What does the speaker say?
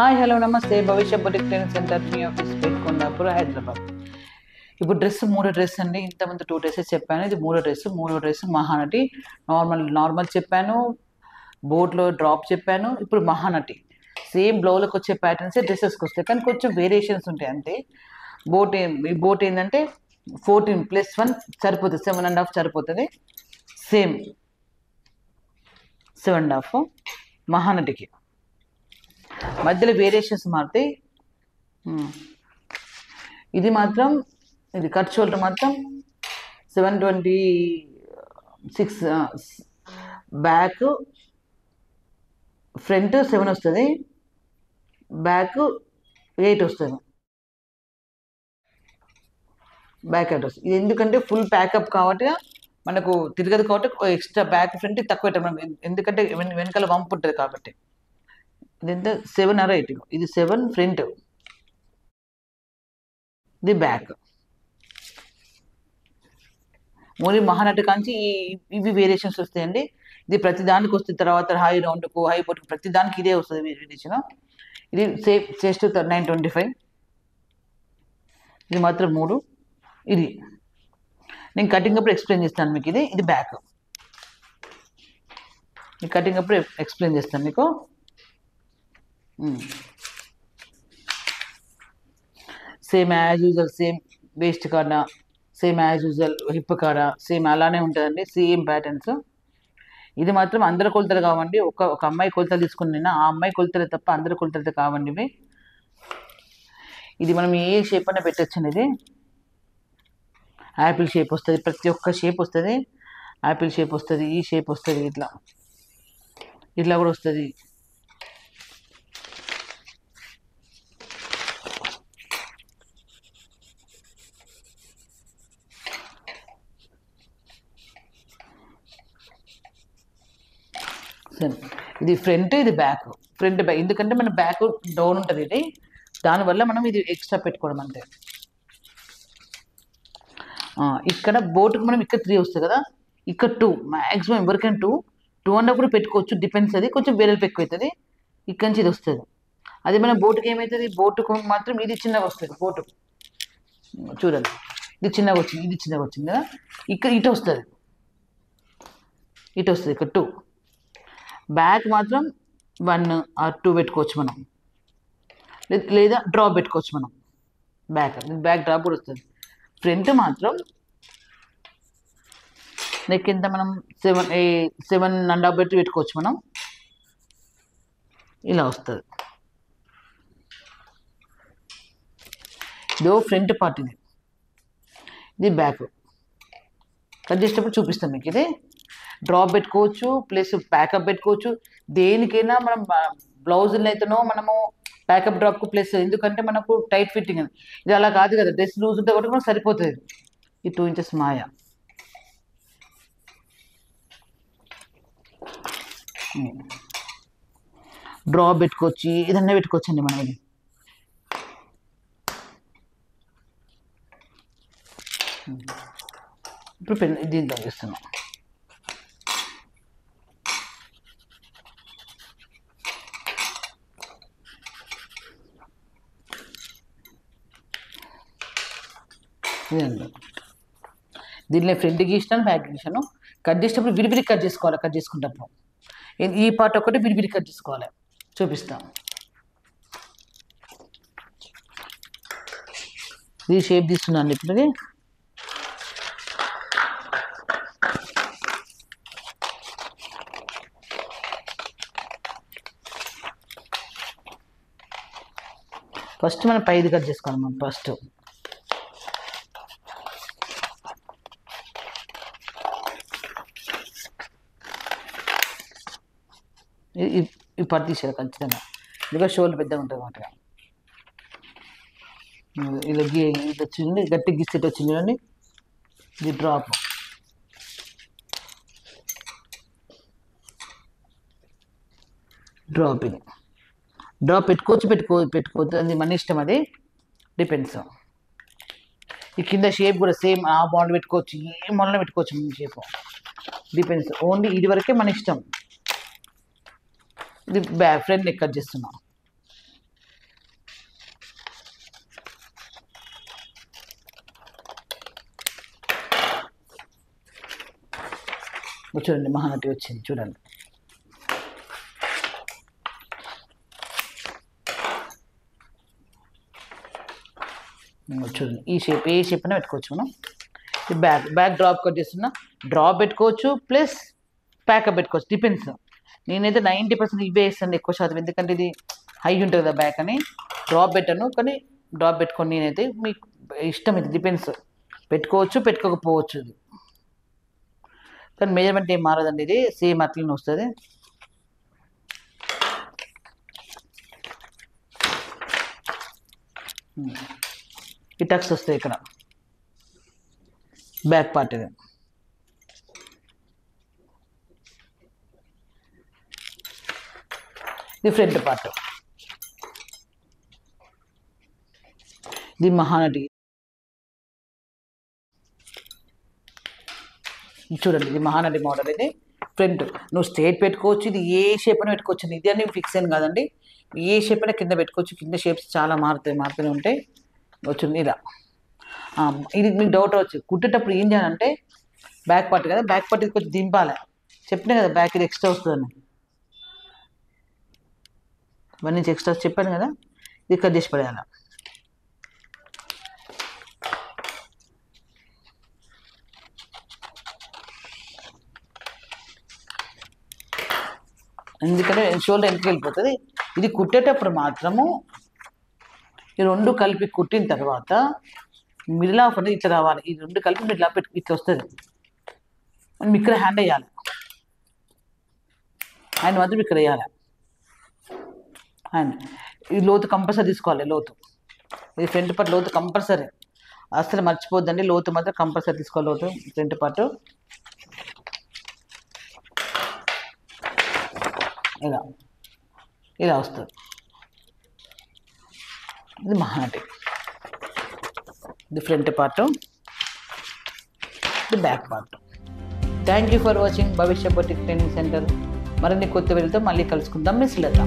Hi hello నమస్తే భవిష్య boutique training centre మీ office Kondapur Hyderabad. ఇప్పుడు మూడో డ్రెస్ అండి. ఇంతకుముందు 2 డ్రెస్సెస్ చెప్పాను. ఇది మూడో డ్రెస్ మహానటి. నార్మల్ చెప్పాను, బోట్లో డ్రాప్ చెప్పాను. ఇప్పుడు మహానటి సేమ్ బ్లౌజ్కి వచ్చే ప్యాటర్న్స్ డ్రెస్సెస్కి వస్తాయి, కానీ కొంచెం వేరియేషన్స్ ఉంటాయి అంతే. ఈ బోట్ ఏంటంటే 14+1 సరిపోతుంది, 7.5 సరిపోతుంది. సేమ్ 7.5 మహానటికి. మధ్యలో వేరియేషన్స్ మారుతాయి. ఇది మాత్రం ఇది కట్ షోల్డర్ మాత్రం 726, బ్యాక్ ఫ్రంట్ 7 వస్తుంది, బ్యాక్ 8 వస్తుంది. బ్యాక్ 8 వస్తుంది. ఇది ఎందుకంటే ఫుల్ ప్యాకప్ కాబట్టి మనకు తిరగదు, కాబట్టి ఎక్స్ట్రా బ్యాక్ ఫ్రంట్ తక్కువ పెట్టాం, ఎందుకంటే వెనకాల వంపు ఉంటుంది కాబట్టి. ఇదంతా 7 or 8. ఇది 7 ఫ్రంట్, ఇది బ్యాక్. ఓన్లీ మహానటి కాంచి ఇవి వేరియేషన్స్ వస్తాయండి. ఇది ప్రతి దానికి వస్తుంది. తర్వాత హై రౌండ్కు, హై బొట్టుకు ప్రతి దానికి ఇదే వస్తుంది వేరియేషన్. ఇది సేమ్ చెస్ట్ 925. ఇది మాత్రం 3. ఇది నేను కటింగ్ అప్పుడు ఎక్స్ప్లెయిన్ చేస్తాను మీకు. ఇది బ్యాక్. ఈ కటింగ్ అప్పుడు ఎక్స్ప్లెయిన్ చేస్తాను మీకు. Same as usual, same waste కాడ, సేమ్ యాజ్ యూజువల్ హిప్ కాడ సేమ్ అలానే ఉంటుందండి, సేమ్ ప్యాటర్న్స్. ఇది మాత్రం అందరి కొలతలు కావండి. ఒక అమ్మాయి కొలతలు తీసుకుని ఆ అమ్మాయి కొలతలే తప్ప అందరి కొలతలు కావండి ఇవి. ఇది మనం ఏ షేప్ అయినా పెట్టచ్చండి. ఇది యాపిల్ షేప్ వస్తుంది, ప్రతి ఒక్క షేప్ వస్తుంది. యాపిల్ షేప్ వస్తుంది, ఈ షేప్ వస్తుంది, ఇట్లా కూడా వస్తుంది. ఇది ఫ్రంట్, ఇది బ్యాక్. బ్యాక్ ఎందుకంటే మన బ్యాక్ డౌన్ ఉంటుంది, ఇది దానివల్ల మనం ఇది ఎక్స్ట్రా పెట్టుకోవడం అంతే. ఇక్కడ బోటుకు మనం ఇక్కడ 3 వస్తుంది కదా, ఇక్కడ 2 మ్యాక్సిమం ఎవరికైనా 2.5 కూడా పెట్టుకోవచ్చు, డిపెండ్స్. అది కొంచెం వేరేపు ఎక్కువ అవుతుంది. ఇక్కడి నుంచి ఇది వస్తుంది. అదే మన బోటుకి ఏమవుతుంది, బోటుకు మాత్రం ఇది చిన్నగా వస్తుంది. బోటు చూడండి, ఇది చిన్నగా వచ్చింది, ఇది చిన్నగా వచ్చింది కదా. ఇక్కడ ఇటు వస్తుంది ఇక్కడ 2. బ్యాక్ మాత్రం 1 or 2 పెట్టుకోవచ్చు మనం, లేదా డ్రాప్ పెట్టుకోవచ్చు మనం. బ్యాక్ డ్రాప్ కూడా వస్తుంది. ఫ్రంట్ మాత్రం నెక్ ఎంత మనం 7.5 పెట్టుకోవచ్చు మనం. ఇలా వస్తుంది. ఇదో ఫ్రంట్ పార్ట్. ఇది బ్యాక్. కట్ చేసేటప్పుడు చూపిస్తాం మీకు. ఇది డ్రాప్ పెట్టుకోవచ్చు, ప్లస్ ప్యాకప్ పెట్టుకోవచ్చు. దేనికైనా మనం బ్లౌజులు అయితేనో మనము ప్యాకప్ డ్రాప్కు ప్లస్, ఎందుకంటే మనకు టైట్ ఫిట్టింగ్. ఇది అలా కాదు కదా, డ్రెస్ లూజ్ ఉంటే కూడా మనకు సరిపోతుంది. ఈ 2 inches మాయా. డ్రాప్ పెట్టుకోవచ్చు, ఏదన్నా పెట్టుకోవచ్చు అండి మనం. ఇది ఇప్పుడు దీంట్లో చేస్తున్నాం. దీనిలో ఫ్రంట్ గీసినాను, బ్యాక్ గీసాను. కట్ చేసేటప్పుడు విడివిడి కట్ చేసుకోవాలి. కట్ చేసుకుంటప్పుడు ఈ పార్ట్ ఒకటి విడివిడి కట్ చేసుకోవాలి. చూపిస్తాను. ఇది షేప్ తీస్తున్నాను ఇప్పుడు. ఇది ఫస్ట్ మనం పైది కట్ చేసుకోవాలి. మనం ఫస్ట్ ఈ పార్ట్ తీసేయాలి ఖచ్చితంగా, ఇదిగో షోల్డర్ పెద్దగా ఉంటుంది అన్నమాట. ఇది వచ్చింది, గట్టి గిస్సెట్ వచ్చింది చూడండి. ఇది డ్రాప్. ఇది డ్రాప్ పెట్టుకోవద్దు, అది మన ఇష్టం, అది డిపెండ్స్. ఈ కింద షేప్ కూడా సేమ్ ఆ మోడల్ పెట్టుకోవచ్చు, ఏ మోడల్ పెట్టుకోవచ్చు. మన షేప్ డిపెండ్స్. ఓన్లీ ఇది వరకే మన ఇష్టం. ఇది ఫ్రంట్ నెక్ కట్ చేస్తున్నాం. చూడండి మహానటి వచ్చింది చూడండి. చూడండి ఈ షేప్, ఏ షేప్ అయినా పెట్టుకోవచ్చు మనం. ఈ బ్యాక్ డ్రాప్ కట్ చేస్తున్నా, డ్రాప్ పెట్టుకోవచ్చు ప్లస్ ప్యాకప్ పెట్టుకోవచ్చు, డిపెండ్స్. నేనైతే 90% ఇవే వేస్తాను ఎక్కువ శాతం, ఎందుకంటే ఇది హై ఉంటుంది కదా బ్యాక్ అని. డ్రాప్ పెట్టాను, కానీ డ్రాప్ పెట్టుకొని నేనైతే మీకు ఇష్టం, ఇది డిపెండ్స్, పెట్టుకోవచ్చు పెట్టుకోకపోవచ్చు. ఇది కానీ మెజర్మెంట్ ఏం మారదండి, ఇది సేమ్ అట్లనే వస్తుంది. ఈ టక్స్ వస్తాయి ఇక్కడ బ్యాక్ పార్ట్. ఇది ఇది ఫ్రంట్ పార్ట్. ఇది మహానటి చూడండి, ఇది మహానటి మోడల్. ఇది ఫ్రంట్ నువ్వు స్ట్రేట్ పెట్టుకోవచ్చు, ఇది ఏ షేప్ అయినా పెట్టుకోవచ్చు. ఇది అని ఫిక్స్ అని కాదండి, ఏ షేప్ అయినా కింద పెట్టుకోవచ్చు. కింద షేప్స్ చాలా మారుతూనే ఉంటాయి. వచ్చింది ఇలా. ఇది మీకు డౌట్ వచ్చి కుట్టేటప్పుడు ఏం చేయాలంటే, బ్యాక్ పార్ట్ కదా, బ్యాక్ పార్ట్ ఇది కొంచెం దింపాలి. చెప్పినా కదా బ్యాక్ ఇది ఎక్స్ట్రా వస్తుందని, 1 ఇంచ్ ఎక్స్ట్రా చెప్పాను కదా, ఇది కట్ చేసి పడేయాలి. ఎందుకంటే షోల్డర్ ఎందుకు వెళ్ళిపోతుంది. ఇది కుట్టేటప్పుడు మాత్రము ఈ 2 కలిపి కుట్టిన తర్వాత మిడిల్ ఆఫ్ అనేది ఇట్లా రావాలి. ఈ 2 కలిపి మిడిల్ ఆఫ్ ఇట్లా వస్తుంది. మనం ఇక్కడ హ్యాండ్ వేయాలి, హ్యాండ్ మాత్రం ఇక్కడ వేయాలి. హ్యాండ్ ఈ లోతు కంపల్సరీ తీసుకోవాలి. లోతు ఇది ఫ్రంట్ పార్ట్ లోతు కంపల్సరీ, అసలు మర్చిపోద్దండి. లోతు మాత్రం కంపల్సరీ తీసుకోవాలి. లోతు ఫ్రంట్ పార్ట్ ఇలా వస్తుంది. ఇది మహానటి, ఇది ఫ్రంట్ పార్ట్, ఇది back part. Thank you for watching భవిష్య బొటిక్ ట్రైనింగ్ సెంటర్. మరిన్ని కొత్త వీడియోతో మళ్ళీ కలుసుకుందాం. మిస్ లత.